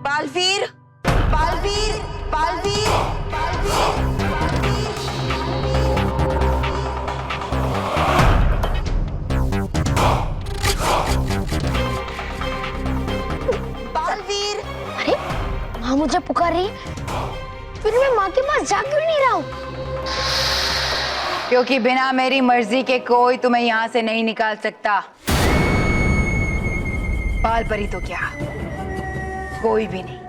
बालवीर, बालवीर, बालवीर, बालवीर। अरे माँ मुझे पुकार रही है, फिर मैं माँ के पास जा क्यों नहीं रहा हूँ? क्योंकि बिना मेरी मर्जी के कोई तुम्हें यहाँ से नहीं निकाल सकता। बाल परी तो क्या, कोई भी नहीं।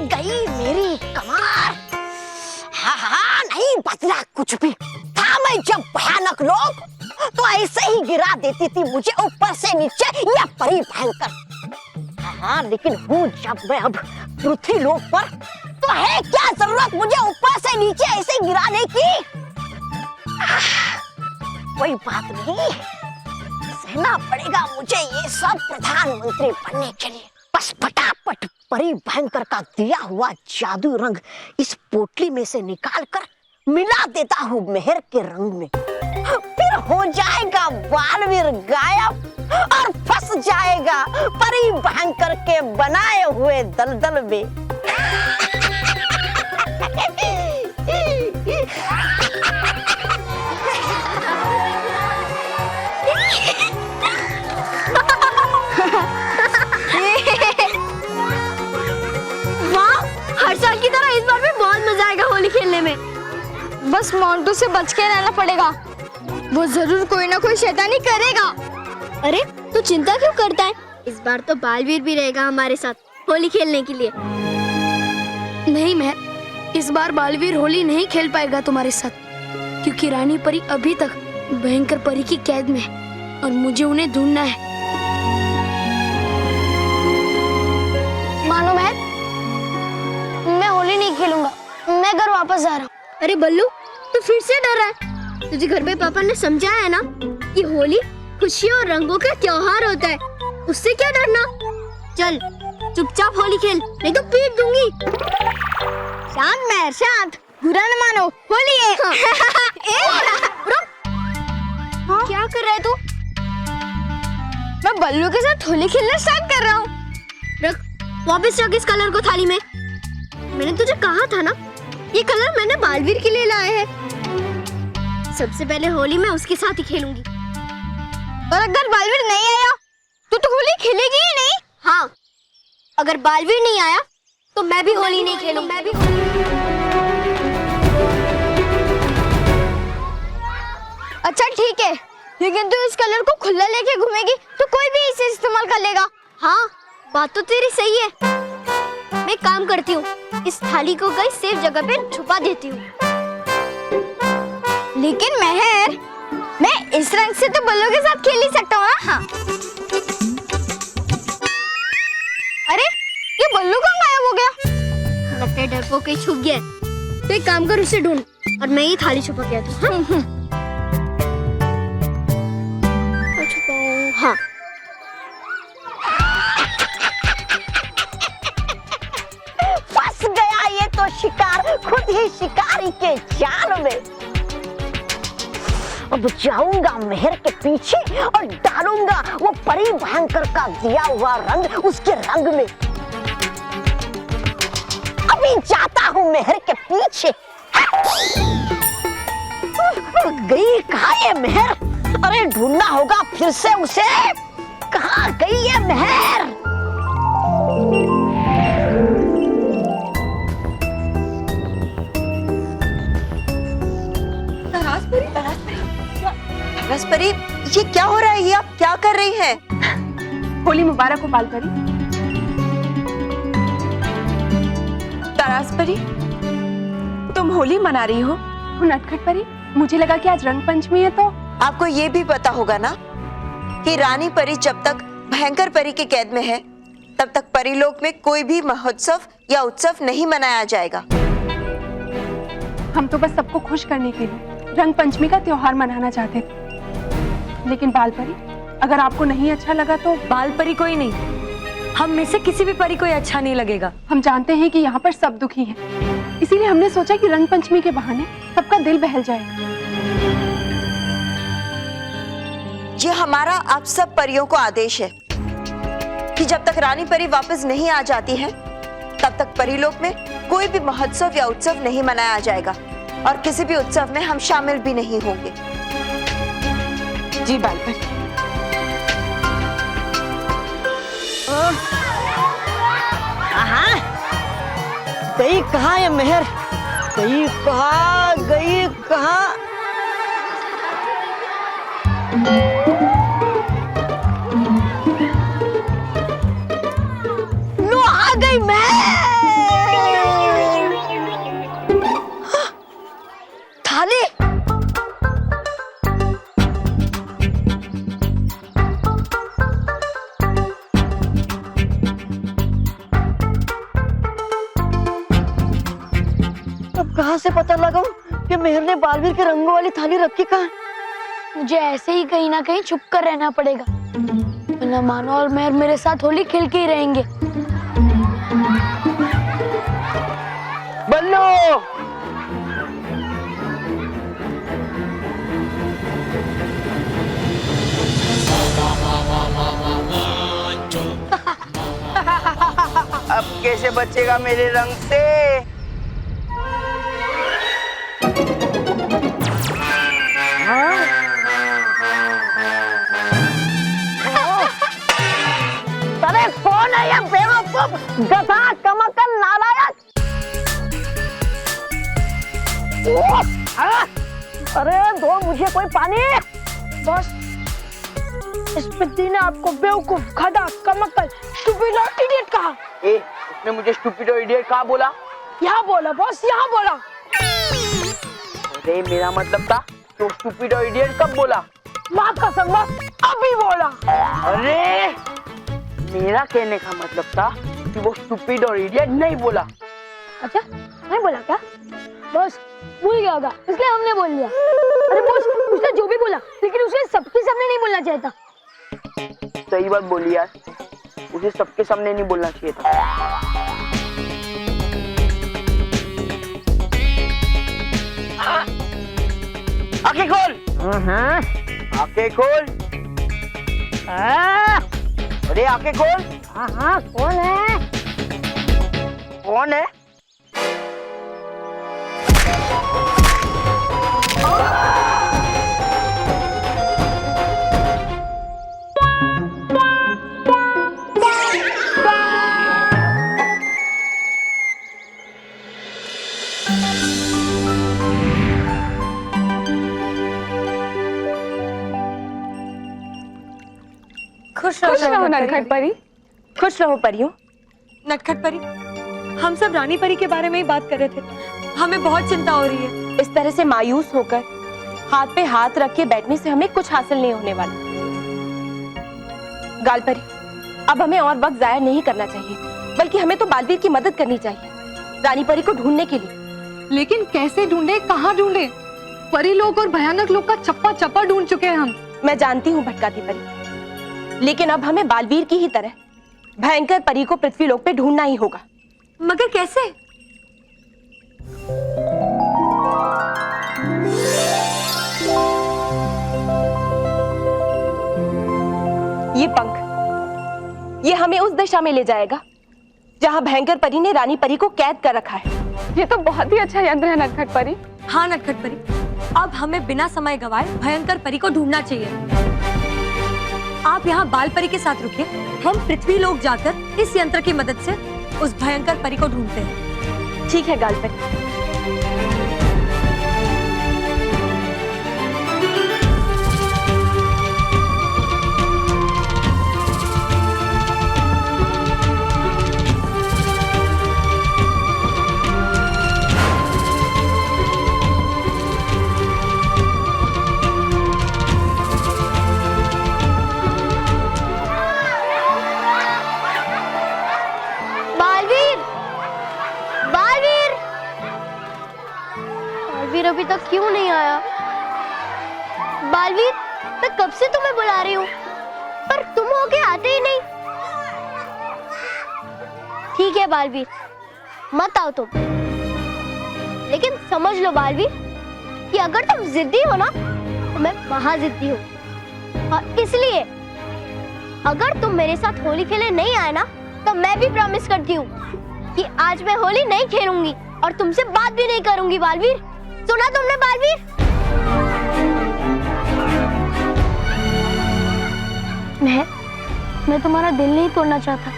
गई मेरी कमार। हाँ नहीं बदला कुछ भी था। मैं जब भयानक लोग तो ऐसे ही गिरा देती थी मुझे ऊपर से नीचे या परी भयंकर। हाँ लेकिन हूँ जब मैं अब पृथ्वी लोक पर, तो है क्या जरूरत मुझे ऊपर से नीचे ऐसे गिराने की? कोई बात नहीं, सहना पड़ेगा मुझे ये सब प्रधानमंत्री बनने के लिए। बस फटाफट परी भयंकर का दिया हुआ जादू रंग इस पोटली में से निकालकर मिला देता हूँ मेहर के रंग में, फिर हो जाएगा बालवीर गायब और फंस जाएगा परी भयंकर के बनाए हुए दलदल में। हर साल की तरह इस बार भी बहुत मजा आएगा होली खेलने में। बस मोंटू से बच के रहना पड़ेगा, वो जरूर कोई ना कोई शैतानी करेगा। अरे तू चिंता क्यों करता है? इस बार तो बालवीर भी रहेगा हमारे साथ होली खेलने के लिए। नहीं महर, इस बार बालवीर होली नहीं खेल पाएगा तुम्हारे साथ, क्योंकि रानी परी अभी तक भयंकर परी की कैद में है और मुझे उन्हें ढूंढना है। मानो महर, मैं होली नहीं खेलूंगा, मैं घर वापस जा रहा हूँ। अरे बल्लू, तू फिर से डर रहा है? तुझे घर पे पापा ने समझाया है ना कि होली खुशियों और रंगों का त्योहार होता है, उससे क्या डरना। चल चुपचाप होली खेल, नहीं तो पीट दूंगी। शांत महर शांत, बुरा न मानो, होली है। रुक, क्या कर रहा है तू? मैं बल्लू के साथ होली खेलना स्टार्ट कर रहा हूँ। रख, वापस रख इस कलर को थाली में। मैंने तुझे कहा था ना, ये कलर मैंने बालवीर के लिए लाए हैं। सबसे पहले होली मैं उसके साथ ही खेलूंगी। और अगर बालवीर नहीं आया तो होली खेलेगी ही नहीं। हाँ, अगर बालवीर नहीं आया तो मैं भी होली नहीं खेलूंगी। मैं भी अच्छा ठीक है, लेकिन तू इस कलर को खुला लेके घूमेगी तो कोई भी इसे इस्तेमाल कर लेगा। हाँ, बात तो तेरी सही है। मैं काम करती हूँ, इस थाली को कहीं सेफ जगह पे छुपा देती हूँ। लेकिन महर, मैं इस रंग से तो बल्लू के साथ खेल ही सकता हूँ ना। हाँ। अरे ये बल्लू कहाँ गायब हो गया? लगता है डरपोक कहीं छुप गया है। तो एक काम कर, उसे ढूंढ और मैं ये थाली छुपा के आता हूँ। हाँ, फंस गया ये तो शिकार खुद ही शिकारी के जाल में। अब जाऊंगा मेहर के पीछे और डालूंगा वो परी भयंकर का दिया हुआ रंग उसके रंग में। अभी जाता हूँ मेहर के पीछे। गई कहाँ ये मेहर? अरे ढूंढना होगा फिर से उसे। कहाँ गई ये मेहर? तरस परी, ये क्या हो रहा है? ये आप क्या कर रही हैं? होली मुबारक हो बाल परी। तरास परी, तुम होली मना रही हो? नटखट परी, मुझे लगा कि आज रंग पंचमी है। तो आपको ये भी पता होगा ना कि रानी परी जब तक भयंकर परी की कैद में है, तब तक परीलोक में कोई भी महोत्सव या उत्सव नहीं मनाया जाएगा। हम तो बस सबको खुश करने के लिए रंग पंचमी का त्योहार मनाना चाहते थे। लेकिन बाल परी, अगर आपको नहीं अच्छा लगा तो बाल परी कोई नहीं, हम में से किसी भी परी को ये अच्छा नहीं लगेगा। हम जानते हैं कि यहाँ पर सब दुखी हैं, इसीलिए हमने सोचा कि रंग पंचमी के बहाने सबका दिल बहल जाएगा। ये हमारा आप सब परियों को आदेश है कि जब तक रानी परी वापस नहीं आ जाती है तब तक परीलोक में कोई भी महोत्सव या उत्सव नहीं मनाया जाएगा और किसी भी उत्सव में हम शामिल भी नहीं होंगे। जी बाल परी। हाँ, गई कहाँ ये मेहर, गई कहाँ, गई कहाँ? लो आ गई मैं। थाली अब कहाँ से पता लगाऊं कि मेहर ने बालवीर के रंगों वाली थाली रखी कहाँ? मुझे ऐसे ही कहीं ना कहीं छुप कर रहना पड़ेगा, वरना मानो और मेहर मेरे साथ होली खेल के ही रहेंगे। बल्लू, अब कैसे बचेगा मेरे रंग से? अरे कौन है ये बेवकूफ, गधा, कमकल, नालायक? अरे दो मुझे कोई पानी। बस इस पिद्दी ने आपको बेवकूफ, गधा, कमकल, स्टूपिड और इडियट कहा। ए, उसने मुझे स्टूपिड और इडियट कहाँ बोला? यहाँ बोला बॉस, यहाँ बोला। अरे मेरा मतलब था तो स्टूपिड और इडियट कब बोला? माँ कसम बॉस, अभी बोला। अरे मेरा कहने का मतलब था कि वो स्टूपिड और इडियट नहीं बोला। अच्छा नहीं बोला क्या? बॉस भूल गया होगा इसलिए हमने बोल दिया। अरे बॉस उसने जो भी बोला लेकिन उसे सबके सामने नहीं बोलना चाहिए था। सही बात बोली यार, उसे सबके सामने नहीं बोलना चाहिए था। आंखें खोल, आंखें खोल। अरे आंखें खोल। हाँ कौन है? कौन है? खुश रहो नटखट परी। खुश रहो परियों। नटखट परी, हम सब रानी परी के बारे में ही बात कर रहे थे, हमें बहुत चिंता हो रही है। इस तरह से मायूस होकर हाथ पे हाथ रख के बैठने से हमें कुछ हासिल नहीं होने वाला। गाल परी, अब हमें और वक्त जाया नहीं करना चाहिए, बल्कि हमें तो बालवीर की मदद करनी चाहिए रानी परी को ढूंढने के लिए। लेकिन कैसे ढूंढे, कहाँ ढूंढे? परी लोग और भयानक लोग का चप्पा चप्पा ढूंढ चुके हैं हम। मैं जानती हूँ भटकाती परी, लेकिन अब हमें बालवीर की ही तरह भयंकर परी को पृथ्वी लोक पे ढूंढना ही होगा। मगर कैसे? ये पंख, ये हमें उस दिशा में ले जाएगा जहाँ भयंकर परी ने रानी परी को कैद कर रखा है। ये तो बहुत ही अच्छा यंत्र है नटखट परी। हाँ नटखट परी, अब हमें बिना समय गवाए भयंकर परी को ढूंढना चाहिए। आप यहाँ बाल परी के साथ रुकिए, हम पृथ्वी लोक जाकर इस यंत्र की मदद से उस भयंकर परी को ढूंढते हैं। ठीक है गाल परी। अभी तक क्यों नहीं आया? बालवीर, मैं कब से तुम्हें बुला रही हूँ, पर तुम होके आते ही नहीं। ठीक है बालवीर, मत आओ तुम, लेकिन समझ लो बालवीर कि अगर तुम जिद्दी हो ना तो मैं महाजिद्दी हूँ, और इसलिए अगर तुम मेरे साथ होली खेलने नहीं आए ना तो मैं भी प्रॉमिस करती हूँ कि आज मैं होली नहीं खेलूंगी और तुमसे बात भी नहीं करूंगी। बालवीर, सुना तुमने बालवीर? मैं तुम्हारा दिल नहीं तोड़ना चाहता,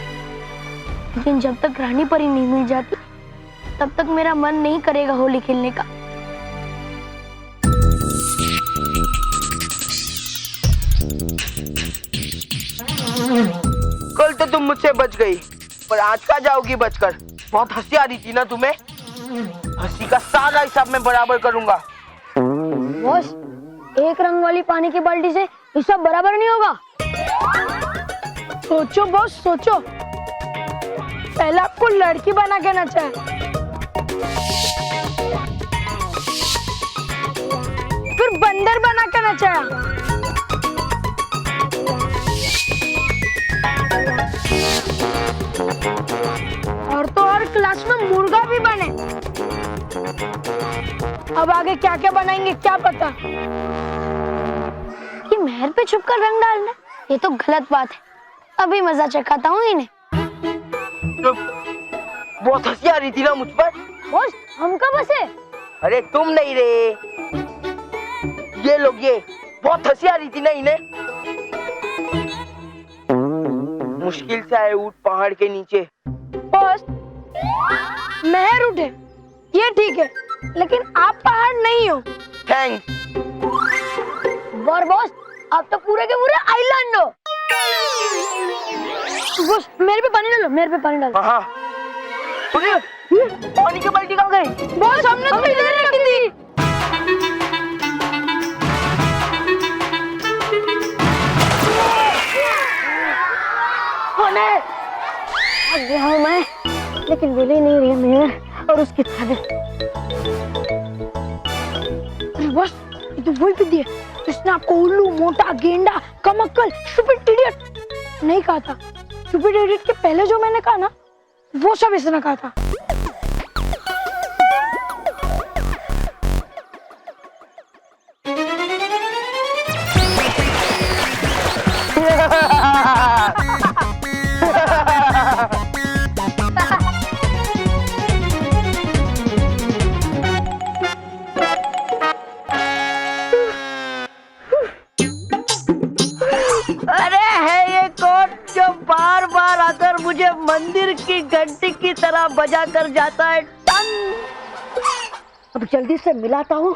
लेकिन जब तक रानी परी नहीं मिल जाती तब तक मेरा मन नहीं करेगा होली खेलने का। कल तो तुम मुझसे बच गई, पर आज का जाओगी बचकर? बहुत हंसी आ रही थी ना तुम्हें? हंसी का सारा हिसाब मैं बराबर करूंगा। बॉस, एक रंग वाली पानी की बाल्टी से हिसाब बराबर नहीं होगा। सोचो बॉस, सोचो। पहले आपको लड़की बना के नचाया, फिर बंदर बना के नचाया, और तो और क्लास में मुर्गा भी बने। अब आगे क्या क्या बनाएंगे क्या पता। कि महल पे छुपकर रंग डालना, ये तो गलत बात है। अभी मजा चखाता हूँ इन्हें। तो बहुत हंसी आ रही थी ना मुझ पर? बॉस, हम कब हंसे? अरे तुम नहीं रे, ये लोग, ये बहुत हंसी आ रही थी ना इन्हें। मुश्किल से आए ऊंट पहाड़ के नीचे। बॉस, महर उठे ये ठीक है, लेकिन आप पहाड़ नहीं हो। थैंक्स। और बॉस, आप तो पूरे के पूरे आइलैंड हो। बॉस, मेरे पे पानी डालो, मेरे पे पानी डालो। हाँ, पानी की बाल्टी कहाँ गई? बॉस, हमने तो इधर रखी थी। गया मैं, लेकिन मिली नहीं रही मैं और उसकी थाली। बॉस, ये तो वही विधि है जिसने आपको उल्लू, मोटा, गेंडा, कमक्कल, स्टूपिड इडियट नहीं कहा था। स्टूपिड इडियट के पहले जो मैंने कहा ना, वो सब इसने कहा था। अरे है ये कौन जो बार बार आकर मुझे मंदिर की घंटी की तरह बजा कर जाता है? अब जल्दी से मिलाता हूँ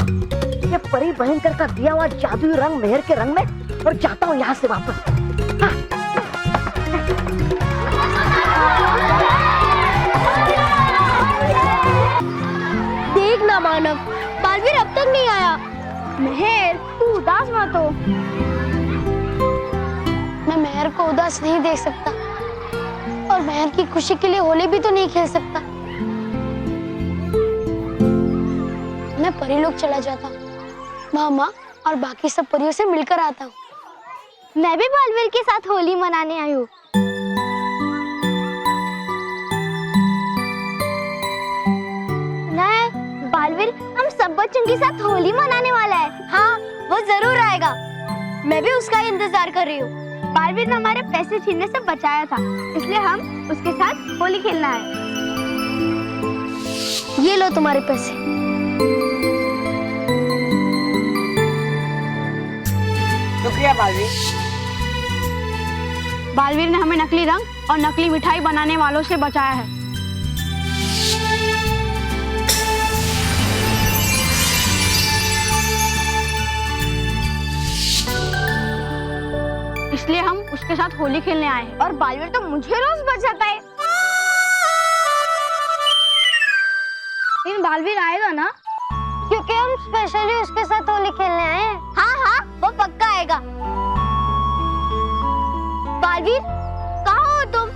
ये परी भयंकर का दिया हुआ जादुई रंग मेहर के रंग में और जाता हूँ यहाँ से वापस। देख ना मानव, बालवीर अब तक नहीं आया। मेहर, तू उदास मत हो। मैं मेहर को उदास नहीं देख सकता, और मेहर की खुशी के लिए होली भी तो नहीं खेल सकता। मैं परी लोग चला जाता, मामा और बाकी सब परियों से मिलकर आता हूँ। मैं भी बालवीर के साथ होली मनाने आई हूँ। नहीं, बालवीर हम सब बच्चों के साथ होली मनाने वाला है। हाँ, वो जरूर आएगा। मैं भी उसका इंतजार कर रही हूँ। बालवीर ने हमारे पैसे छीनने से बचाया था, इसलिए हम उसके साथ होली खेलना है। ये लो तुम्हारे पैसे। शुक्रिया बालवीर। बालवीर ने हमें नकली रंग और नकली मिठाई बनाने वालों से बचाया है। इसलिए हम उसके साथ होली खेलने आए हैं। और बालवीर तो मुझे रोज बचाता है। लेकिन बालवीर आएगा ना? क्योंकि हम स्पेशली उसके साथ होली खेलने आए हैं। हाँ हाँ, वो पक्का आएगा। बालवीर, कहाँ हो तुम?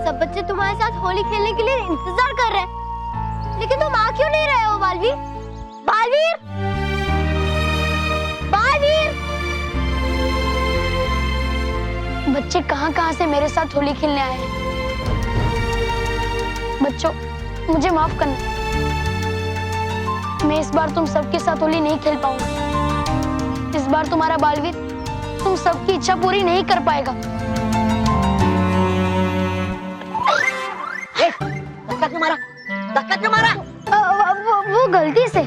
सब बच्चे तुम्हारे साथ होली खेलने के लिए इंतजार कर रहे हैं, लेकिन तुम आ क्यों नहीं रहे हो? बालवीर, बालवीर, बालवीर। बच्चे कहाँ कहाँ से मेरे साथ होली खेलने आए हैं। बच्चों, मुझे माफ करना, मैं इस बार तुम सबके साथ होली नहीं खेल पाऊंगा। इस बार तुम्हारा बालवीर तुम सबकी इच्छा पूरी नहीं कर पाएगा। धक्का क्यों मारा? धक्का क्यों मारा? वो गलती से।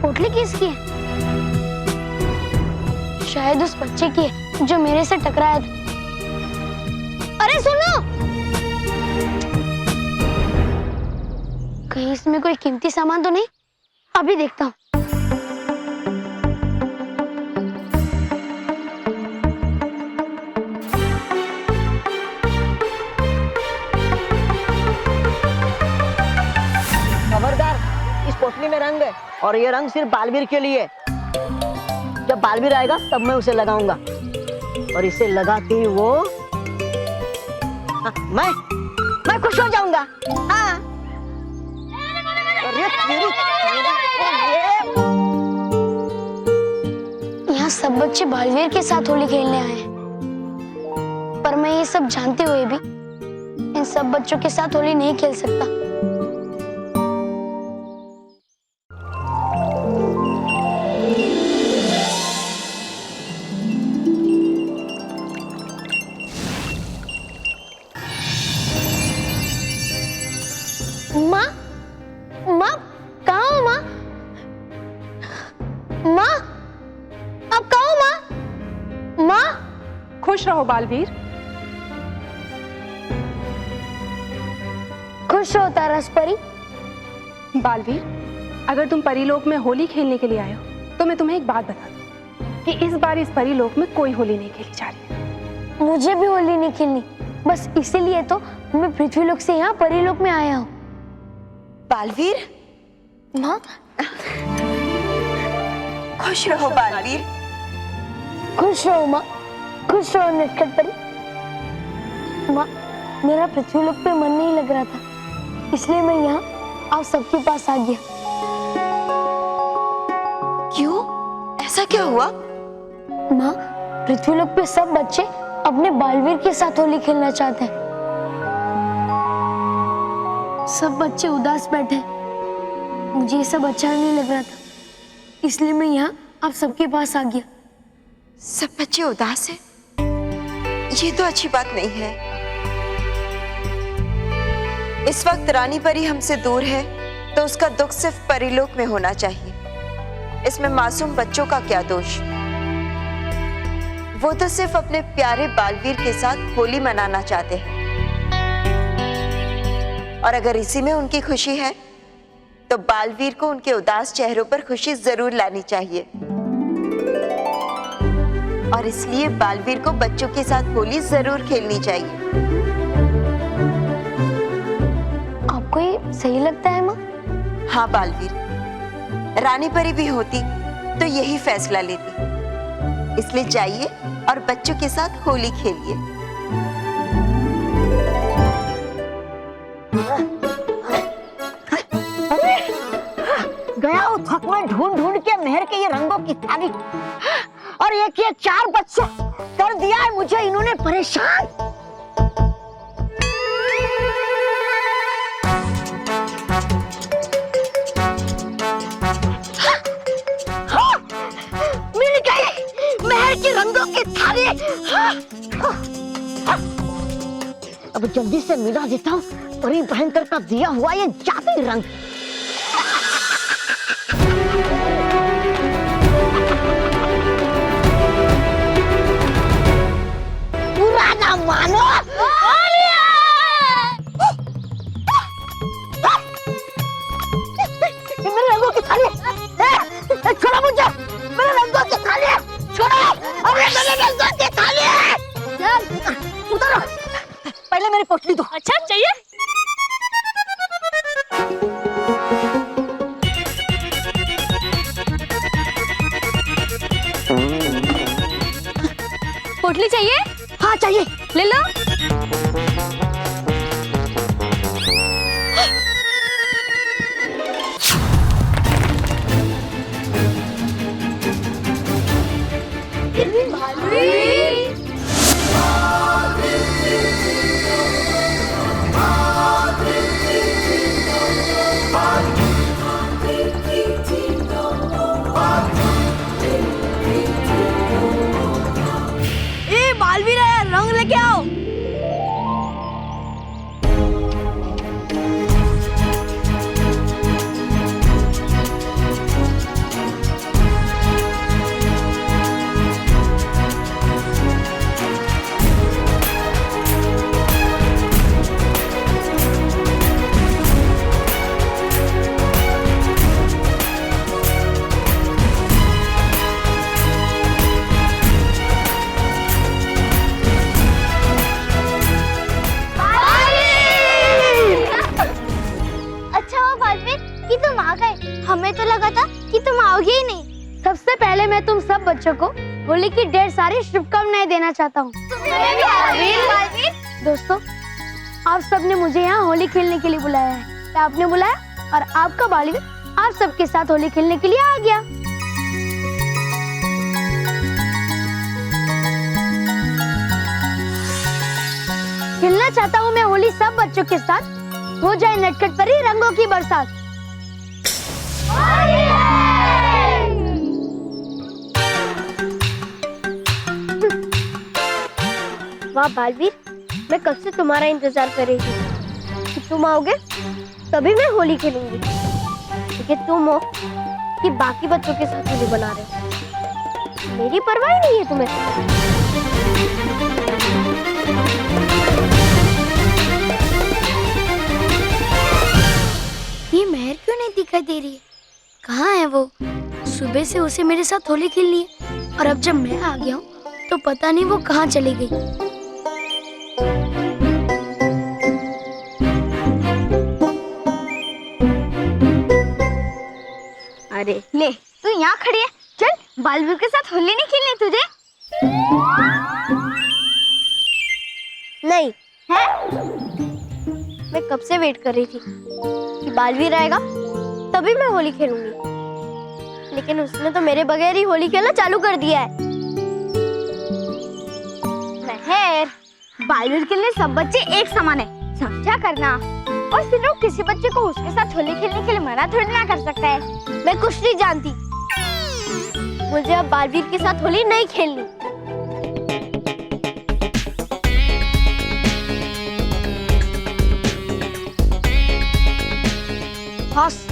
पोटली किसकी है? शायद उस बच्चे की है जो मेरे से टकराया था। अरे सुनो, कहीं इसमें कोई कीमती सामान तो नहीं? अभी देखता हूँ। खबरदार, इस पोटली में रंग है और ये रंग सिर्फ बालवीर के लिए। जब बालवीर आएगा तब मैं उसे लगाऊंगा और इसे लगाते ही वो मैं खुश हो जाऊंगा। हाँ। यहाँ सब बच्चे बालवीर के साथ होली खेलने आए हैं, पर मैं ये सब जानते हुए भी इन सब बच्चों के साथ होली नहीं खेल सकता। माँ, माँ, कहाँ हो माँ? माँ, आप कहाँ हो माँ? माँ, खुश रहो बालवीर। खुश हो तारस परी। बालवीर, अगर तुम परीलोक में होली खेलने के लिए आए हो तो मैं तुम्हें एक बात बता दूं कि इस बार इस परीलोक में कोई होली नहीं खेली जा रही है। मुझे भी होली नहीं खेलनी, बस इसीलिए तो मैं पृथ्वीलोक से यहाँ परीलोक में आया हूँ। बालवीर, माँ, खुश रहो बालवीर। खुश रहो माँ, खुश रहो नटखट परी। माँ, मेरा पृथ्वीलोक पे मन नहीं लग रहा था, इसलिए मैं यहाँ आप सबके पास आ गया। क्यों? ऐसा क्या हुआ? माँ, पृथ्वीलोक पे सब बच्चे अपने बालवीर के साथ होली खेलना चाहते हैं। सब बच्चे उदास बैठे हैं। मुझे ये सब अच्छा नहीं लग रहा था, इसलिए मैं यहाँ आप सबके पास आ गया। सब बच्चे उदास हैं? ये तो अच्छी बात नहीं है। इस वक्त रानी परी हमसे दूर है तो उसका दुख सिर्फ परीलोक में होना चाहिए। इसमें मासूम बच्चों का क्या दोष? वो तो सिर्फ अपने प्यारे बालवीर के साथ होली मनाना चाहते हैं, और अगर इसी में उनकी खुशी है तो बालवीर को उनके उदास चेहरों पर खुशी जरूर लानी चाहिए। और इसलिए बालवीर को बच्चों के साथ होली जरूर खेलनी चाहिए। आपको ये सही लगता है माँ? हाँ बालवीर, रानी परी भी होती तो यही फैसला लेती। इसलिए जाइए और बच्चों के साथ होली खेलिए। गया हूँ थक में ढूंढ ढूंढ के मेहर के ये रंगों की थाली, और एक ये 4 बच्चे कर दिया है मुझे इन्होंने परेशान। हाँ, मिल गई मेहर की रंगों की थाली। अब जल्दी से मिला देता हूँ परी भयंकर का दिया हुआ ये जादुई रंग। पुराना मानो मेरे रंगों की थाली, छोड़ो मुझे, मेरे रंगों की थाली छोड़ो। अरे मेरे रंगों की थाली उतारो, पहले मेरी पोटली दो। अच्छा चाहिए? पोटली चाहिए? हाँ चाहिए। ले लो। ए बालवीर आया, रंग लेके आओ। अच्छा हुआ बालवीर कि तुम आ गए, हमें तो लगा था कि तुम आओगे ही नहीं। सबसे पहले मैं तुम सब बच्चों को होली की ढेर सारी शुभकामनाएं देना चाहता हूँ। दोस्तों, आप सबने मुझे यहाँ होली खेलने के लिए बुलाया है। आपने बुलाया और आपका बालवीर आप सबके साथ होली खेलने के लिए आ गया। खेलना चाहता हूँ मैं होली सब बच्चों के साथ, हो जाए नटखट परी रंगों की बरसात। वाह बालवीर, मैं कब से तुम्हारा इंतजार कर रही थी कि तुम आओगे तभी मैं होली खेलूंगी। लेकिन तुम हो कि बाकी बच्चों के साथ होली बना रहे हो, मेरी परवाह ही नहीं है तुम्हें। ये मेहर क्यों नहीं दिखाई दे रही है? कहाँ है वो? सुबह से उसे मेरे साथ होली खेलनी है और अब जब मैं आ गया हूँ तो पता नहीं वो कहाँ चली गई। अरे ले, तू यहाँ खड़ी है, चल बालवीर के साथ होली नहीं खेलनी तुझे? नहीं है? मैं कब से वेट कर रही थी कि बालवीर आएगा तभी मैं होली खेलूंगी, लेकिन उसने तो मेरे बगैर ही होली खेलना चालू कर दिया है। मेहर, बालवीर के लिए सब बच्चे एक समान है, समझा करना। और सिर्फ किसी बच्चे को उसके साथ होली खेलने के लिए मना थोड़ी ना कर सकता है। मैं कुछ नहीं जानती, मुझे अब बालवीर के साथ होली नहीं खेलनी। बस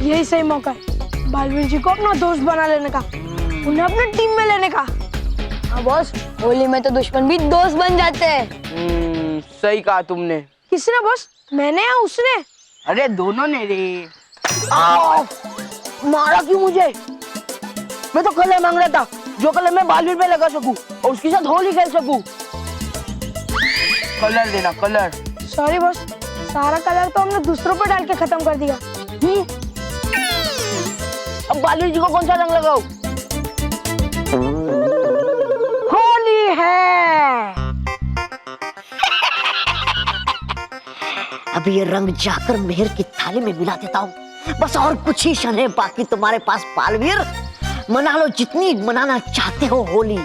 यही सही मौका है बालवीर जी को अपना दोस्त बना लेने का, उन्हें अपने टीम में लेने का। हाँ बॉस, होली में तो दुश्मन भी दोस्त बन जाते हैं। सही कहा तुमने। किसने बॉस? मैंने या उसने? अरे दोनों ने रे। आओ, मारा क्यों मुझे? मैं तो कलर मांग रहा था, जो कलर मैं बालवीर पे लगा सकूं और उसके साथ होली खेल सकूं। कलर देना, कलर। सॉरी बॉस, सारा कलर तो हमने दूसरों पर डाल के खत्म कर दिया। अब बालवीर जी को कौन सा रंग लगाओ? होली है। अभी ये रंग जाकर मेहर की थाली में मिला देता हूँ। बस और कुछ ही क्षण है बाकी तुम्हारे पास बालवीर। मना लो जितनी मनाना चाहते हो होली।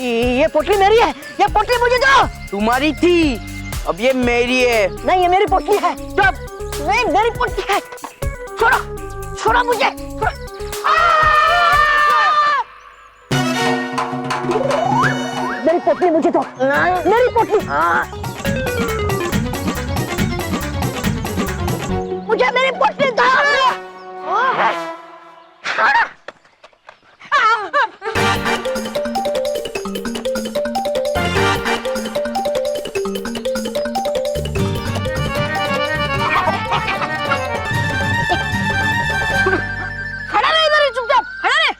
ये पोटली मेरी है, ये पोटली मुझे दो। तुम्हारी थी, अब ये मेरी है। नहीं, ये मेरी पोटली है। नहीं, मेरी पोटली है। छोड़ो, छोड़ो मुझे। मेरी पोटली मुझे दो। मेरी पोटली। मुझे मेरी पोटली दो।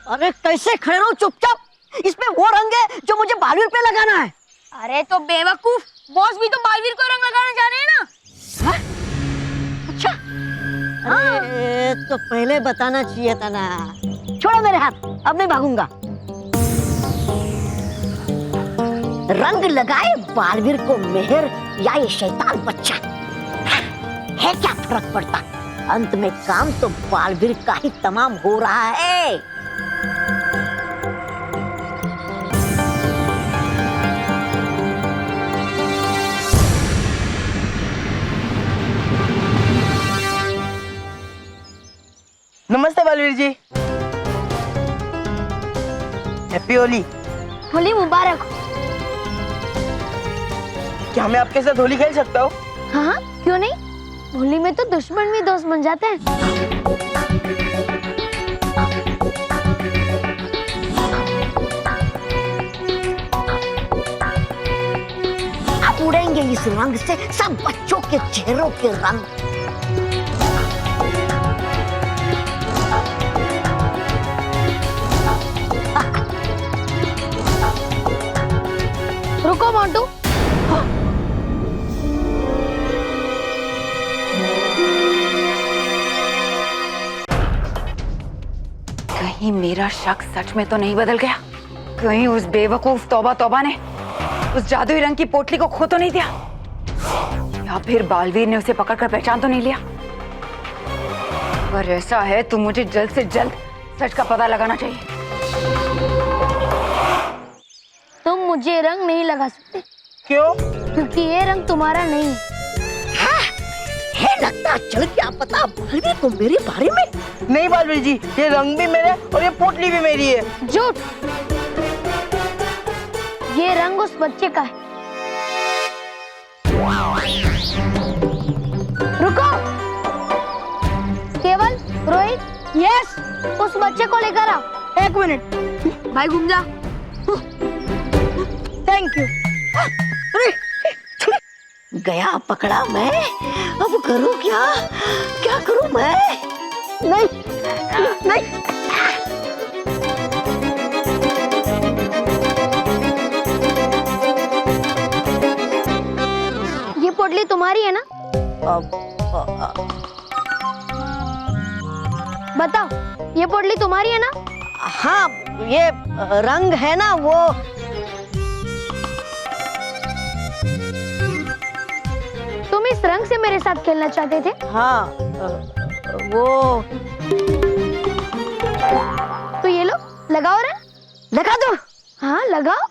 अरे कैसे खड़े रहो चुपचाप? इसमें वो रंग है जो मुझे बालवीर पे लगाना है। अरे तो बेवकूफ, बॉस भी तो बालवीर को रंग लगाना जा रहे हैं ना। अच्छा, अरे तो पहले बताना चाहिए था ना। छोड़ो मेरे हाथ, अब नहीं भागूंगा। रंग लगाए बालवीर को मेहर या ये शैतान बच्चा, है क्या फर्क पड़ता? अंत में काम तो बालवीर का ही तमाम हो रहा है। नमस्ते बलवीर जी। हैप्पी होली। होली मुबारक। क्या मैं आपके साथ होली खेल सकता हूँ? हाँ, क्यों नहीं? होली में तो दुश्मन भी दोस्त बन जाते हैं। अब उड़ेंगे इस रंग से सब बच्चों के चेहरों के रंग। रुको मोंटू। कहीं मेरा शक सच में तो नहीं बदल गया? कहीं उस बेवकूफ तौबा ने उस जादुई रंग की पोटली को खो तो नहीं दिया? या फिर बालवीर ने उसे पकड़कर पहचान तो नहीं लिया? अगर ऐसा है तो मुझे जल्द से जल्द सच का पता लगाना चाहिए। तुम मुझे रंग नहीं लगा सकते। क्यों? क्योंकि ये रंग तुम्हारा नहीं है। है लगता चल क्या पता बालवीर को मेरे बारे में। नहीं बलवीर जी, ये रंग भी मेरा और ये पोटली भी मेरी है। झूठ। ये रंग उस बच्चे का है। रुको। केवल, रोहित, यस, उस बच्चे को लेकर आओ। 1 मिनट भाई घूम जा। Thank you. गया पकड़ा मैं, अब करूं क्या? क्या करूं मैं? नहीं नहीं। ये पोटली तुम्हारी है ना? बताओ, ये पोटली तुम्हारी है ना? हाँ, ये रंग है ना वो। तुम इस रंग से मेरे साथ खेलना चाहते थे? हाँ, वो तो ये लो, लगाओ रंग। लगा दो। हाँ, लगाओ।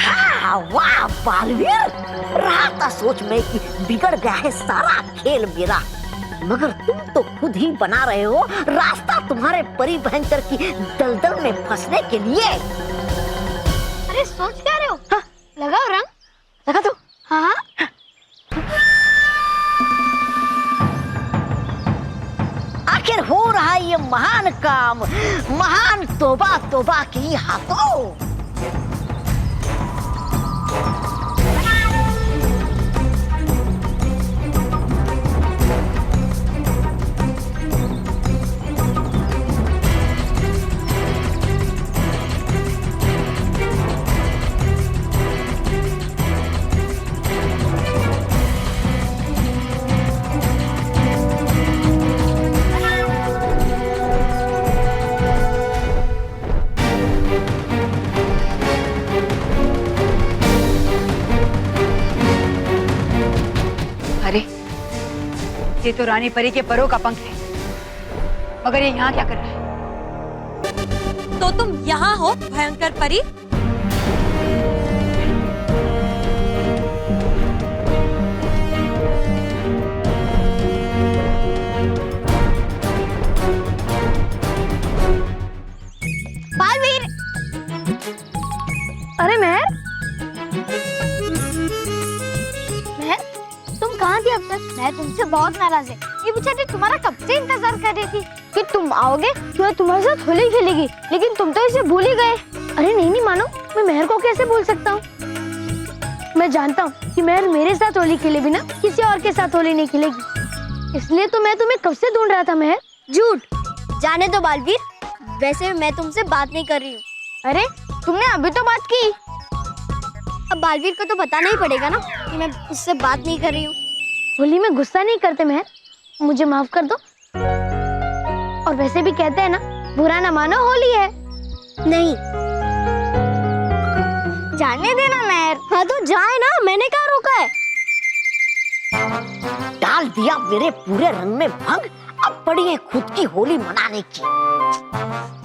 हाँ, वाह बालवीर, रहा था सोच में कि बिगड़ गया है सारा खेल मेरा, मगर तुम तो खुद ही बना रहे हो रास्ता तुम्हारे परी भयंकर की दलदल में फंसने के लिए। अरे सोच क्या रहे हो? हाँ, लगाओ रंग। लगा दो। हाँ। आखिर हो रहा है ये महान काम, महान तौबा तौबा की हाथों। ये तो रानी परी के परों का पंख है, मगर ये यहाँ क्या कर रहा है? तो तुम यहाँ हो भयंकर परी? बालवीर। अरे महर, तुम कहाँ थी अब तक? मैं तुमसे बहुत नाराज है। ये बेचारी तुम्हारा कब से इंतजार कर रही थी कि तुम आओगे, तो तुम्हारे साथ होली खेलेगी, लेकिन तुम तो इसे भूल ही गए। अरे नहीं मानो, मैं महर को कैसे भूल सकता हूँ? मैं जानता हूँ कि महर मेरे साथ होली खेले बिना किसी और के साथ होली नहीं खेलेगी, इसलिए तो मैं तुम्हें कब से ढूंढ रहा था। महर, झूठ। जाने दो बालवीर, वैसे मैं तुमसे बात नहीं कर रही हूँ। अरे तुमने अभी तो बात की। अब बालवीर को तो बताना ही पड़ेगा ना कि मैं उससे बात नहीं कर रही हूँ। होली में गुस्सा नहीं करते मेहर, मुझे माफ कर दो। और वैसे भी कहते हैं ना, बुरा ना मानो होली है। नहीं, जाने देना मेहर। हाँ तो जाए ना, मैंने क्या रोका है। डाल दिया मेरे पूरे रंग में भंग, अब पड़ी है खुद की होली मनाने की।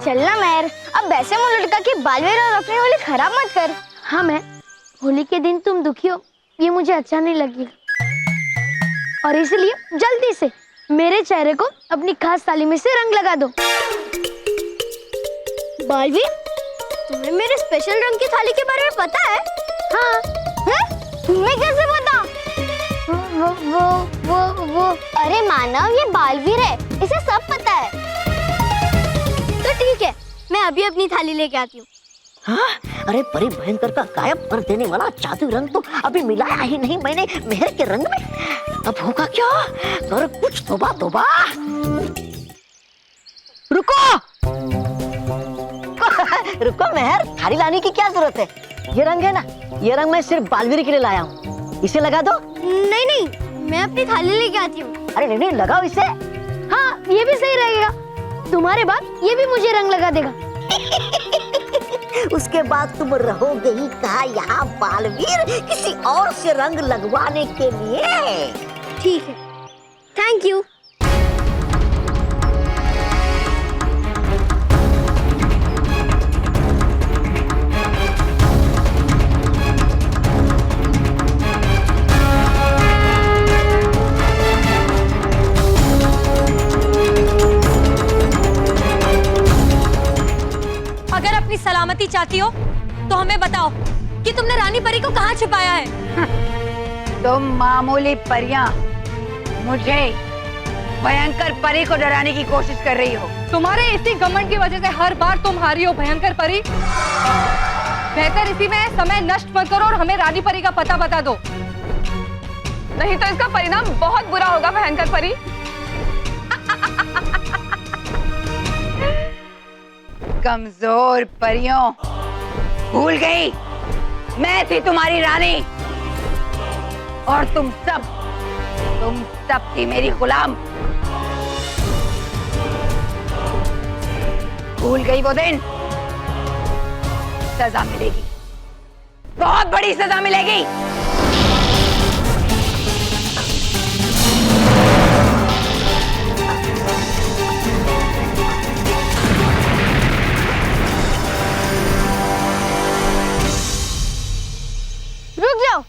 चलना मेहर, अब वैसे मुंह लटका के बालवीर और अपनी होली खराब मत कर। हाँ मैं होली के दिन तुम दुखी हो, ये मुझे अच्छा नहीं लगेगा। और इसलिए जल्दी से मेरे चेहरे को अपनी खास थाली में से रंग लगा दो। बालवीर, तुम्हें मेरे स्पेशल रंग की थाली के बारे में पता है? हाँ। तुम्हें कैसे पता? वो अरे मानव, ये बालवीर है, इसे सब पता है। तो ठीक है, मैं अभी अपनी थाली लेके आती हूँ। हाँ? अरे परी भयंकर का गायब कर देने वाला जादू रंग तो अभी मिलाया ही नहीं मैंने मेहर के रंग में। अब होगा क्या? कर कुछ तोबा। रुको रुको मेहर, थाली लाने की क्या जरूरत है? ये रंग है ना, ये रंग मैं सिर्फ बालवीर के लिए लाया हूँ, इसे लगा दो। नहीं, मैं अपनी थाली लेके आती हूँ। अरे नहीं, लगाओ इसे। हाँ, ये भी सही रहेगा। तुम्हारे बाद ये भी मुझे रंग लगा देगा। उसके बाद तुम रहोगे ही कहाँ यहाँ बालवीर, किसी और से रंग लगवाने के लिए। ठीक है, थैंक यू। अगर अपनी सलामती चाहती हो तो हमें बताओ कि तुमने रानी परी को कहाँ छिपाया है। तुम मामूली परियां मुझे भयंकर परी को डराने की कोशिश कर रही हो। तुम्हारे इसी घमंड की वजह से हर बार तुम हारी हो भयंकर परी। बेहतर इसी में समय नष्ट मत करो और हमें रानी परी का पता बता दो, नहीं तो इसका परिणाम बहुत बुरा होगा भयंकर परी। कमजोर परियों, भूल गई मैं थी तुम्हारी रानी और तुम सब थी मेरी गुलाम। भूल गई वो दिन? सजा मिलेगी, बहुत बड़ी सजा मिलेगी। रुक जाओ।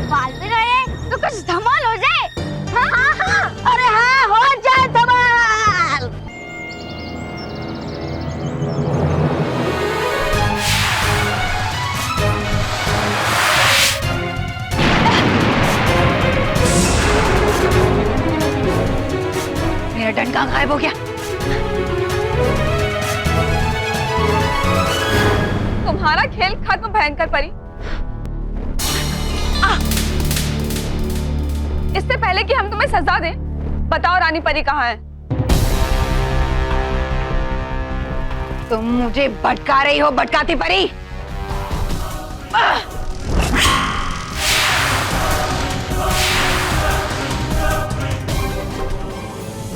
बालवीर आए तो कुछ धमाल हो जाए। हाँ। अरे हाँ, हो जाए धमाल। मेरा डंडा गायब हो गया। तुम्हारा खेल खत्म भयंकर परी। इससे पहले कि हम तुम्हें सजा दें, बताओ रानी परी कहाँ है? तुम मुझे भटका रही हो, भटकाती परी।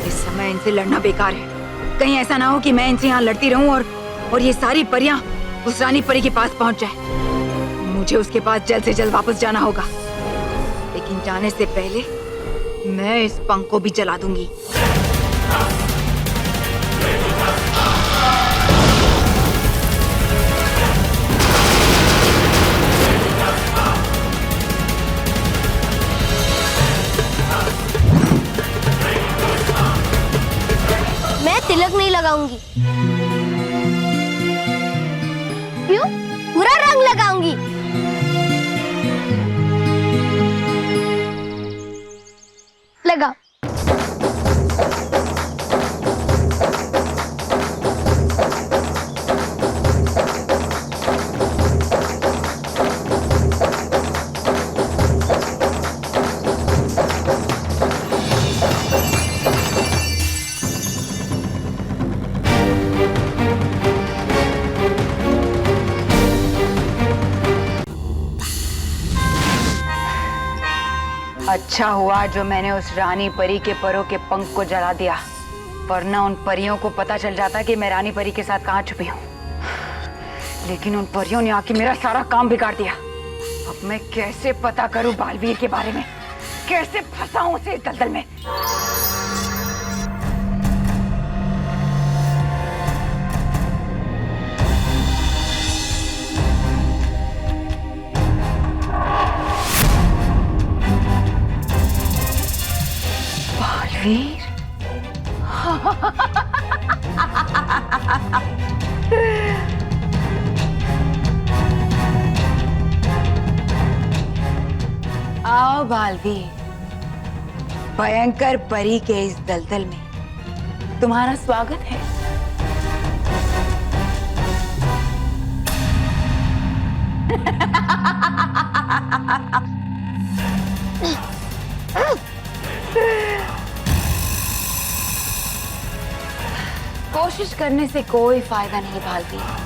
इस समय इनसे लड़ना बेकार है। कहीं ऐसा ना हो कि मैं इनसे यहाँ लड़ती रहूं और ये सारी परियां उस रानी परी के पास पहुंच जाए। मुझे उसके पास जल्द से जल्द वापस जाना होगा, लेकिन जाने से पहले मैं इस पंख को भी जला दूंगी। मैं तिलक नहीं लगाऊंगी। क्यों? पूरा रंग लगाऊंगी। लगा। अच्छा हुआ जो मैंने उस रानी परी के परों के पंख को जला दिया, वरना उन परियों को पता चल जाता कि मैं रानी परी के साथ कहाँ छुपी हूँ। लेकिन उन परियों ने आके मेरा सारा काम बिगाड़ दिया। अब मैं कैसे पता करूं बालवीर के बारे में, कैसे फंसाऊं उसे इस दलदल में। बालवीर आओ बालवीर, भयंकर परी के इस दलदल में तुम्हारा स्वागत है। कोशिश करने से कोई फायदा नहीं बालवीर।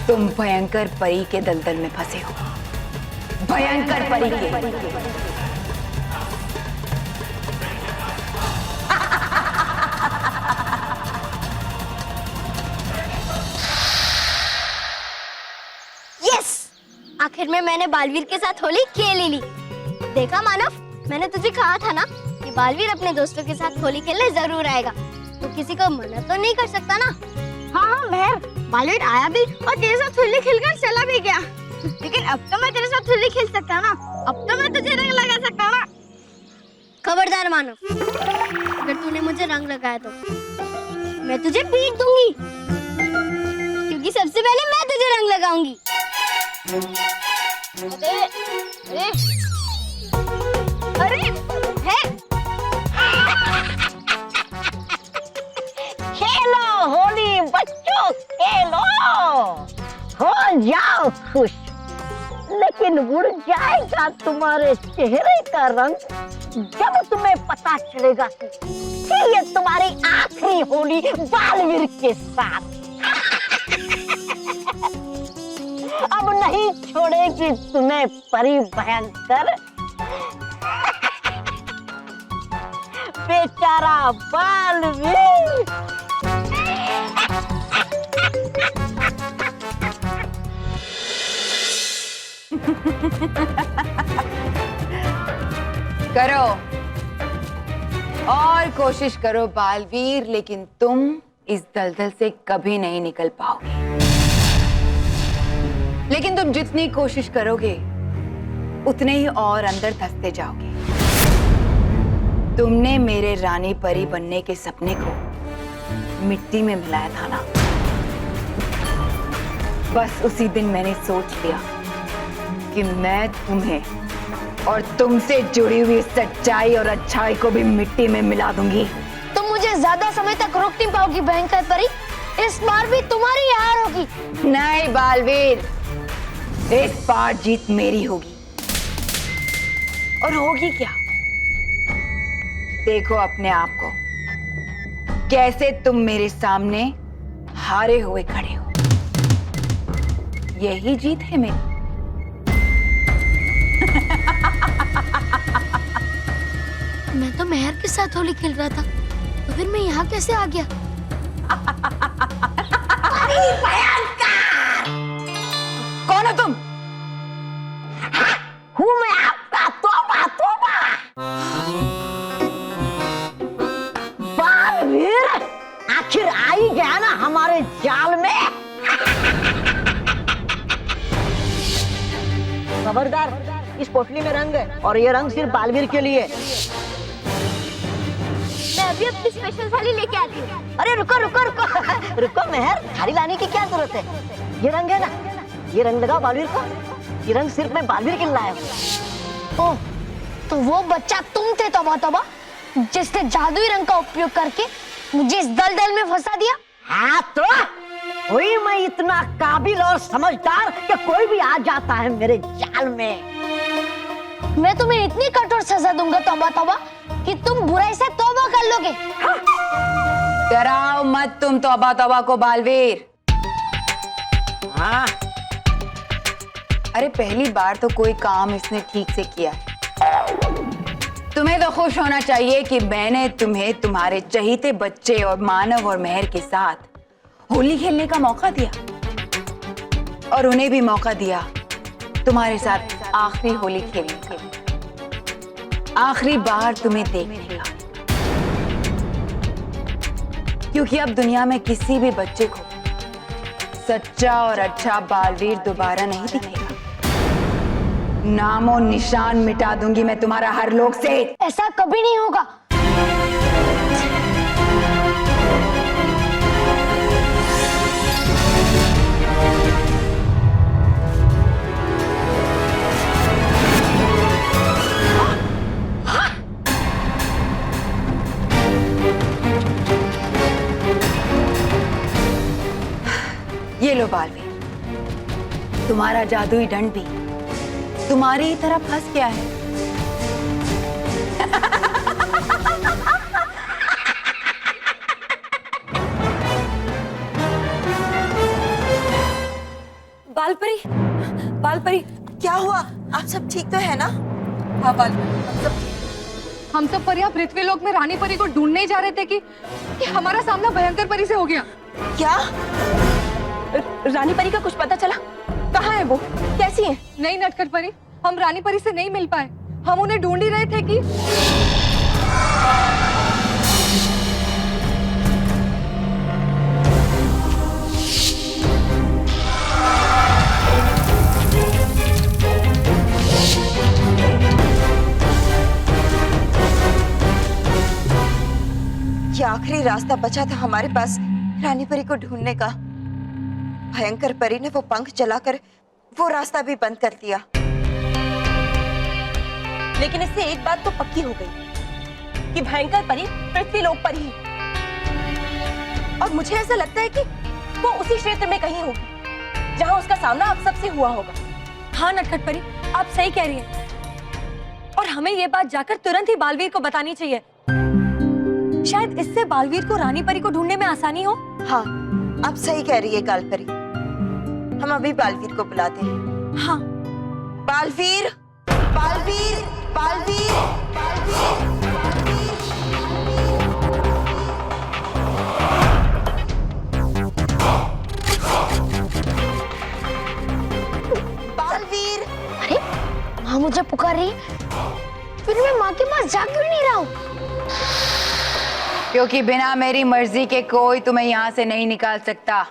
तुम भयंकर परी के दलदल में फंसे हो, भयंकर परी के। यस, आखिर में मैंने बालवीर के साथ होली खेल ही ली। देखा मानव, मैंने तुझे कहा था ना कि बालवीर अपने दोस्तों के साथ होली खेलने जरूर आएगा। तो किसी को मना तो नहीं कर सकता ना। हाँ हाँ मेहर, बालवीर आया भी और तेरे साथ होली खेलकर चला भी गया। लेकिन अब तो मैं तेरे साथ होली खेल सकता हूँ ना, अब तो मैं तुझे रंग लगा सकता हूँ ना। खबरदार मानव, अगर तूने मुझे रंग लगाया तो मैं तुझे पीट दूंगी, क्योंकि सबसे पहले मैं तुझे रंग लगाऊंगी। अरे है खेलो होली बच्चों, खेलो, हो जाओ खुश। लेकिन उड़ जाएगा तुम्हारे चेहरे का रंग जब तुम्हें पता चलेगा कि ये तुम्हारी आखिरी होली बालवीर के साथ। अब नहीं छोड़ेगी तुम्हें परी भयंकर। बेचारा बालवीर। करो और कोशिश करो बालवीर, लेकिन तुम इस दलदल से कभी नहीं निकल पाओगे। लेकिन तुम जितनी कोशिश करोगे उतने ही और अंदर धंसते जाओगे। तुमने मेरे रानी परी बनने के सपने को मिट्टी में मिलाया था ना, बस उसी दिन मैंने सोच लिया कि मैं तुम्हें और तुमसे जुड़ी हुई सच्चाई और अच्छाई को भी मिट्टी में मिला दूंगी। तुम मुझे ज्यादा समय तक रोक नहीं पाओगी भयंकर परी। इस बार भी तुम्हारी हार होगी। नहीं बालवीर, इस बार जीत मेरी होगी। और होगी क्या? देखो अपने आप को, कैसे तुम मेरे सामने हारे हुए खड़े हो। यही जीत है मेरी। मैं तो मेहर के साथ होली खेल रहा था, तो फिर मैं यहाँ कैसे आ गया? कौन हो तुम? हूँ मैं आपका तोबा तोबा बालवीर। आखिर आ ही गया ना हमारे जाल में। खबरदार, इस पोटली में रंग है और ये रंग सिर्फ बालवीर के लिए। मैं अभी अपनी स्पेशल थाली लेके आती हूँ। अरे रुको रुको रुको रुको मेहर, थाली लाने की क्या जरूरत है? ये रंग है ना, ये रंग लगाओ बालवीर को। ये रंग सिर्फ मैं बालवीर के लिए लाया हूँ। ओह, तो वो बच्चा तुम थे तोबा तोबा, जिसने जादुई रंग का उपयोग करके मुझे इस दलदल में फंसा दिया। हाँ तो हुई मैं इतना काबिल और समझदार कि कोई भी आ जाता है मेरे जाल में। मैं तुम्हें इतनी कठोर सजा दूंगा तौबा तौबा कि तुम बुराई से तौबा कर लोगे। डराओ मत तुम तौबा तौबा को बालवीर। हाँ, अरे पहली बार तो कोई काम इसने ठीक से किया है। तुम्हें तो खुश होना चाहिए कि मैंने तुम्हें तुम्हारे चहीते बच्चे और मानव और मेहर के साथ होली खेलने का मौका दिया, और उन्हें भी मौका दिया तुम्हारे साथ आखिरी होली खेलने के लिए, आखिरी बार तुम्हें देखने का। क्योंकि अब दुनिया में किसी भी बच्चे को सच्चा और अच्छा बालवीर दोबारा नहीं दिखेगा। नामो निशान मिटा दूंगी मैं तुम्हारा हर लोक से। ऐसा कभी नहीं होगा। ये लो बालवीर, तुम्हारा जादुई दंड भी तुम्हारी ही तरह फंस गया है। बालपरी, बालपरी, क्या हुआ? आप सब ठीक तो है ना? हाँ बालपरी, हम सब परियां पृथ्वी लोक में रानी परी को ढूंढने ही जा रहे थे कि हमारा सामना भयंकर परी से हो गया। क्या? रानी परी का कुछ पता चला? कहाँ है वो? कैसी है? नहीं नटखट परी, हम रानी परी से नहीं मिल पाए। हम उन्हें ढूंढ ही रहे थे कि ये आखिरी रास्ता बचा था हमारे पास रानी परी को ढूंढने का। भयंकर परी ने वो पंख जलाकर वो रास्ता भी बंद कर दिया। लेकिन इससे एक बात तो पक्की हो गई कि भयंकर परी पृथ्वी लोक पर ही, और मुझे ऐसा लगता है कि वो उसी क्षेत्र में कहीं होगी जहां उसका सामना आप सबसे हुआ होगा। हाँ नटखट परी, आप सही कह रही हैं, और हमें ये बात जाकर तुरंत ही बालवीर को बतानी चाहिए। शायद इससे बालवीर को रानी परी को ढूंढने में आसानी हो। हाँ, आप सही कह रही है कालपरी। हम अभी बालवीर को बुलाते हैं। हाँ। बालवीर, बालवीर, बालवीर, बालवीर। अरे माँ मुझे पुकार रही है, फिर मैं माँ के पास जा क्यों नहीं रहा हूँ? क्योंकि बिना मेरी मर्जी के कोई तुम्हें यहाँ से नहीं निकाल सकता।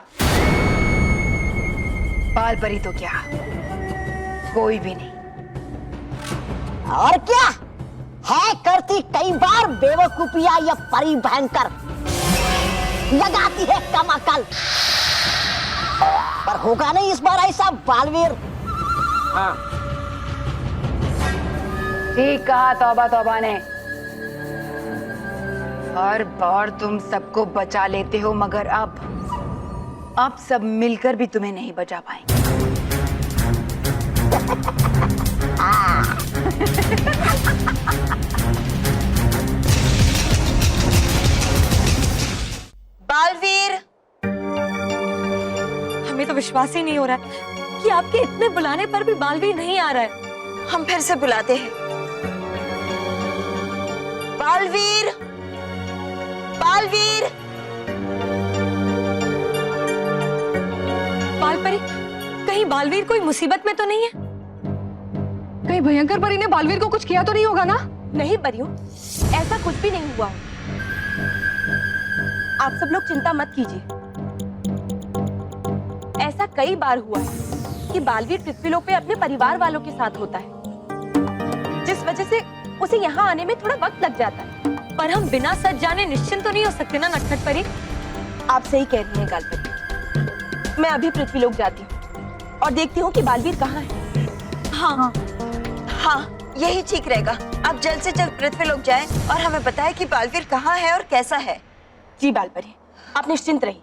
बालपरी तो क्या, कोई भी नहीं। और क्या है करती कई बार बेवकूफिया या परी भयंकर, लगाती है कम अकल, पर होगा नहीं इस बार ऐसा बालवीर। हाँ ठीक कहा तौबा तौबा ने। हर बार तुम सबको बचा लेते हो, मगर अब सब मिलकर भी तुम्हें नहीं बचा पाएंगे। बालवीर, हमें तो विश्वास ही नहीं हो रहा है कि आपके इतने बुलाने पर भी बालवीर नहीं आ रहा है। हम फिर से बुलाते हैं। बालवीर, बालवीर। बालपरी, कहीं बालवीर कोई मुसीबत में तो नहीं है? कहीं भयंकर परी ने बालवीर को कुछ किया तो नहीं होगा ना? नहीं परियों, ऐसा कुछ भी नहीं हुआ। आप सब लोग चिंता मत कीजिए। ऐसा कई बार हुआ है कि बालवीर पृथ्वीलोक पे अपने परिवार वालों के साथ होता है, जिस वजह से उसे यहाँ आने में थोड़ा वक्त लग जाता है। पर हम बिना सच जाने निश्चिंत तो नहीं हो सकते ना नटखट परी? आप सही कह रही हैं कालपरी। मैं अभी पृथ्वीलोक जाती हूँ और देखती हूँ कि बालवीर कहाँ है। हाँ हाँ, यही ठीक रहेगा। आप जल्द से जल्द पृथ्वीलोक जाएं और हमें बताएं कि बालवीर कहाँ है और कैसा है। जी बालपरी, आप निश्चिंत रहिए।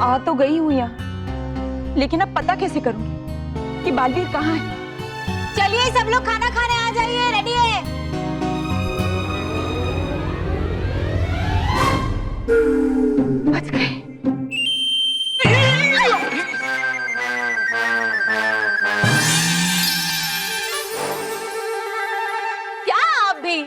आ तो गई हूँ यहाँ, लेकिन अब पता कैसे करूंगी कि बालवीर कहाँ है? चलिए सब लोग खाना खाने आ जाइए, रेडी है। बच गए। क्या आप भी?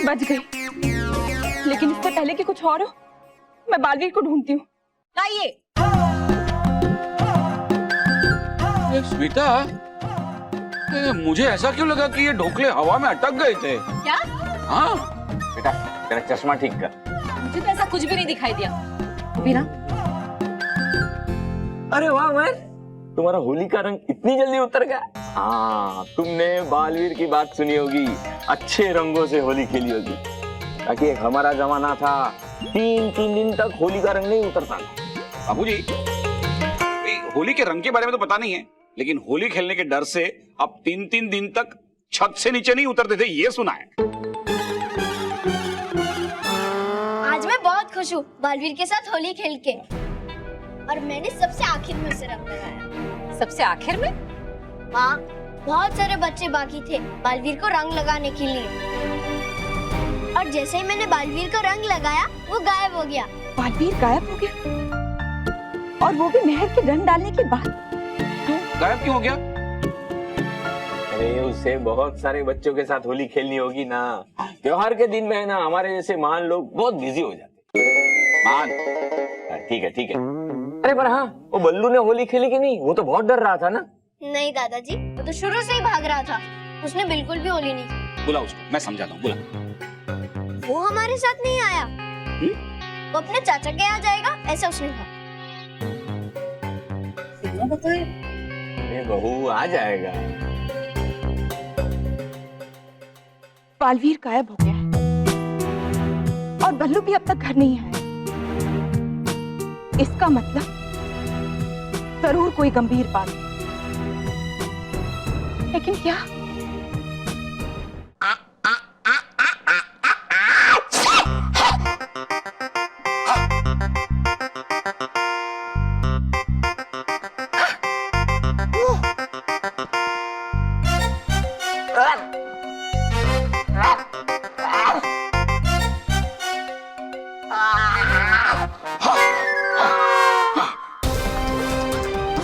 बच गई, लेकिन इससे पहले कि कुछ और हो, मैं बालवीर को ढूंढती हूँ। स्मिता, मुझे ऐसा क्यों लगा कि ये ढोकले हवा में अटक गए थे? क्या? हाँ। बेटा तेरा चश्मा ठीक कर। मुझे तो ऐसा कुछ भी नहीं दिखाई दिया। अभी ना। अरे वाह मैं, तुम्हारा होली का रंग इतनी जल्दी उतर गया। हाँ, तुमने बालवीर की बात सुनी होगी, अच्छे रंगों से होली खेली होगी। ताकि एक हमारा जमाना था, 3 दिन तक होली का रंग नहीं उतरता था। बाबूजी, होली के रंग के बारे में तो पता नहीं है, लेकिन होली खेलने के डर से अब 3 दिन तक छत से नीचे नहीं उतरते थे, ये सुना है। आज मैं बहुत खुश हूँ बालवीर के साथ होली खेल के, और मैंने सबसे आखिर में उसे रंग लगाया। सबसे आखिर में? हाँ, बहुत सारे बच्चे बाकी थे बालवीर को रंग लगाने के लिए, और जैसे ही मैंने बालवीर को रंग लगाया वो गायब हो गया। बालवीर गायब हो गया? और वो भी नहर के रंग डालने के बाद? क्यों गायब क्यों हो गया? अरे उसे बहुत सारे बच्चों के साथ होली खेलनी होगी ना। त्योहार के दिन में है ना, हमारे जैसे महान लोग बहुत बिजी हो जाते। मान, ठीक है ठीक है। अरे पर हाँ, वो बल्लू ने होली खेली कि नहीं? वो तो बहुत डर रहा था ना। नहीं दादाजी, वो तो शुरू से ही भाग रहा था, उसने बिल्कुल भी होली नहीं की। बुला उसको, मैं समझाता हूँ, बुला। वो हमारे साथ नहीं आया। वो अपने चाचा के यहाँ जाएगा, ऐसा उसने कहा। अरे बहू आ जाएगा। बालवीर गायब हो गया है और बल्लू भी अब तक घर नहीं आया। इसका मतलब जरूर कोई गंभीर बात है, लेकिन क्या?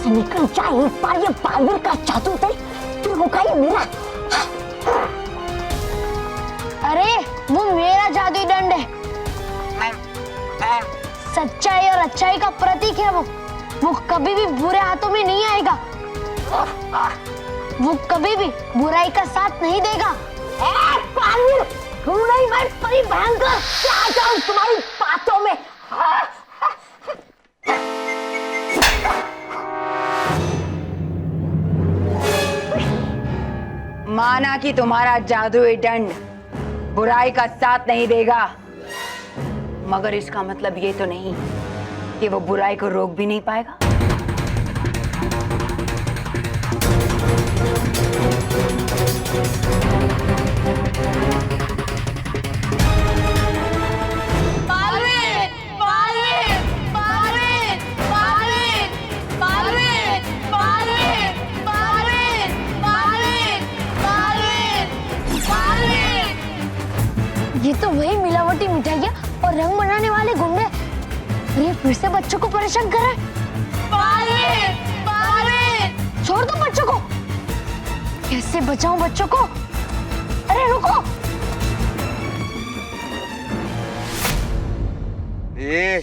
निकल जाए एक बार ये बालवीर का जादू से, फिर होगा ये मेरा। अरे वो मेरा जादुई दंड है, सच्चाई और अच्छाई का प्रतीक है। वो कभी भी बुरे हाथों में नहीं आएगा, वो कभी भी बुराई का साथ नहीं देगा। बालवीर, तू नहीं, मैं परी भयंकर क्या जाऊं तुम्हारी बातों में। माना कि तुम्हारा जादुई दंड बुराई का साथ नहीं देगा, मगर इसका मतलब ये तो नहीं कि वो बुराई को रोक भी नहीं पाएगा। ये तो वही मिलावटी मिठाइयाँ और रंग बनाने वाले गुंडे, ये फिर से बच्चों को परेशान कर रहे हैं। छोड़ दो बच्चों को। कैसे बचाऊं बच्चों को? अरे रुको। ए,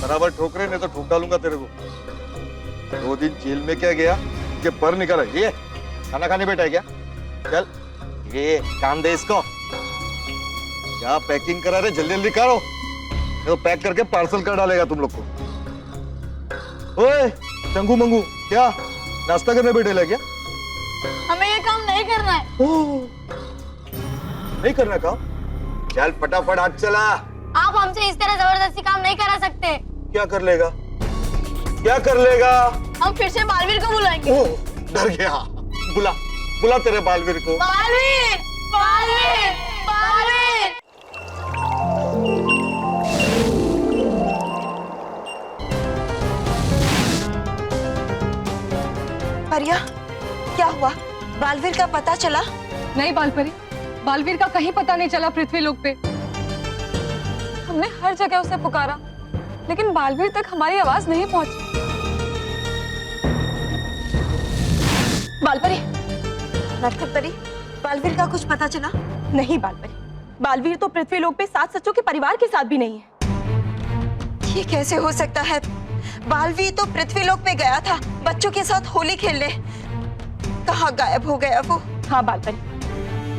बराबर ठोक रहे, नहीं तो ठोक डालूंगा तेरे को। 2 दिन जेल में क्या गया कि पर निकला। ये खाना खाने बैठा है क्या? चल ये काम दे इसको। क्या पैकिंग करा रहे, जल्दी जल्दी करो, तो पैक करके पार्सल कर डालेगा तुम लोग को। ओए चंगू मंगू, क्या नाश्ता करने बैठे ले क्या? हमें ये काम नहीं करना है। नहीं करना काम? चल फटाफट हाथ चला। आप हमसे इस तरह जबरदस्ती काम नहीं करा सकते। क्या कर लेगा? क्या कर लेगा? हम फिर से बालवीर को बुलाएंगे। ओह, डर गया। बुला बुला तेरे बालवीर को। बालवीर, बालवीर, बालवीर। परिया, क्या हुआ? बालवीर का पता चला? नहीं बालपरी, बालवीर का कहीं पता नहीं चला पृथ्वी लोक पे। हमने हर जगह उसे पुकारा, लेकिन बालवीर तक हमारी आवाज नहीं पहुंची। बालपरी, नटखट परी, बालवीर का कुछ पता चला? नहीं बालपरी, बालवीर तो पृथ्वी लोक पे 7 सचों के परिवार के साथ भी नहीं है। ये कैसे हो सकता है? बालवीर तो पृथ्वी लोक में गया था बच्चों के साथ होली खेलने। कहाँ गायब हो गया वो? हाँ बालपरी,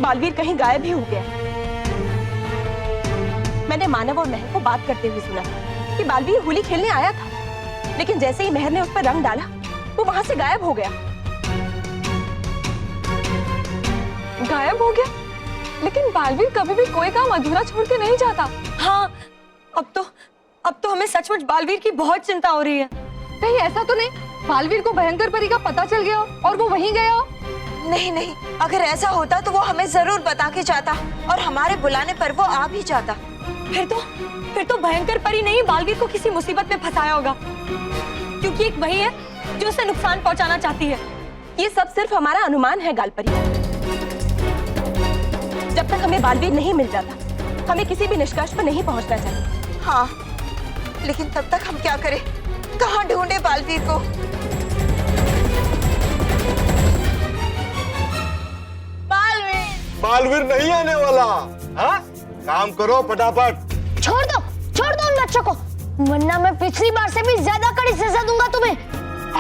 बालवीर कहीं गायब ही हो गया। मैंने मानव और महर को बात करते हुए सुना कि बालवीर होली खेलने आया था, लेकिन जैसे ही महर ने उस पर रंग डाला वो वहां से गायब हो गया। गायब हो गया? लेकिन बालवीर कभी भी कोई काम अधूरा छोड़ के नहीं जाता। हाँ, अब तो हमें सचमुच बालवीर की बहुत चिंता हो रही है। कहीं ऐसा तो नहीं बालवीर को भयंकर परी का पता चल गया हो और वो वहीं गया हो? नहीं नहीं, अगर ऐसा होता तो वो हमें जरूर बता के जाता और हमारे बुलाने पर वो आ भी जाता। फिर तो भयंकर परी ने ही बालवीर को किसी मुसीबत में फंसाया होगा, क्योंकि एक वही है जो उसे नुकसान पहुंचाना चाहती है। ये सब सिर्फ हमारा अनुमान है गालपरी। जब तक हमें बालवीर नहीं मिल जाता, हमें किसी भी निष्कर्ष पर नहीं पहुंचना चाहिए। हाँ, लेकिन तब तक हम क्या करें? कहाँ ढूंढे बालवीर को? बालवीर नहीं आने वाला। हाँ? काम करो फटाफट। छोड़ दो उन बच्चों को, वरना मैं पिछली बार से भी ज्यादा कड़ी सजा दूंगा तुम्हें।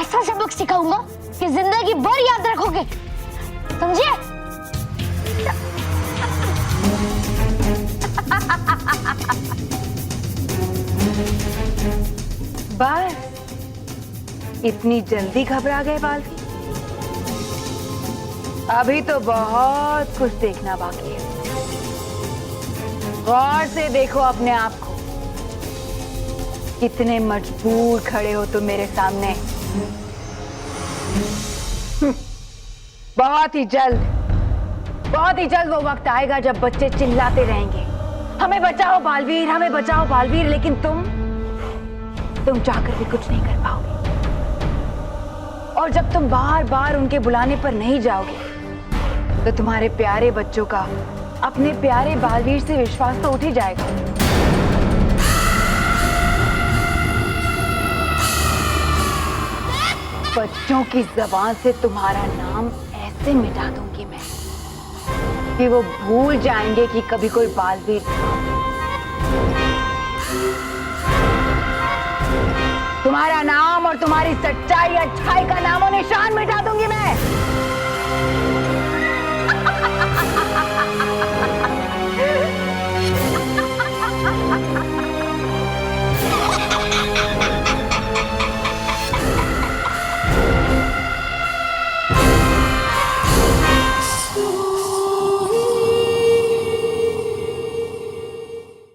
ऐसा सबक सिखाऊंगा कि जिंदगी भर याद रखोगे, समझे? बस इतनी जल्दी घबरा गए बालवीर? अभी तो बहुत कुछ देखना बाकी है। गौर से देखो अपने आप को, कितने मजबूर खड़े हो तुम मेरे सामने। बहुत ही जल्द वो वक्त आएगा जब बच्चे चिल्लाते रहेंगे, हमें बचाओ बालवीर, हमें बचाओ बालवीर, लेकिन तुम जाकर भी कुछ नहीं कर पाओगे। और जब तुम बार बार उनके बुलाने पर नहीं जाओगे, तो तुम्हारे प्यारे बच्चों का अपने प्यारे बालवीर से विश्वास तो उठ ही जाएगा। बच्चों की जबान से तुम्हारा नाम ऐसे मिटा दूंगी मैं कि वो भूल जाएंगे कि कभी कोई बालवीर था। तुम्हारा नाम और तुम्हारी सच्चाई अच्छाई का नामो निशान मिटा दूंगी मैं।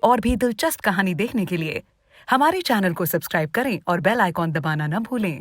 और भी दिलचस्प कहानी देखने के लिए हमारे चैनल को सब्सक्राइब करें और बेल आइकॉन दबाना न भूलें।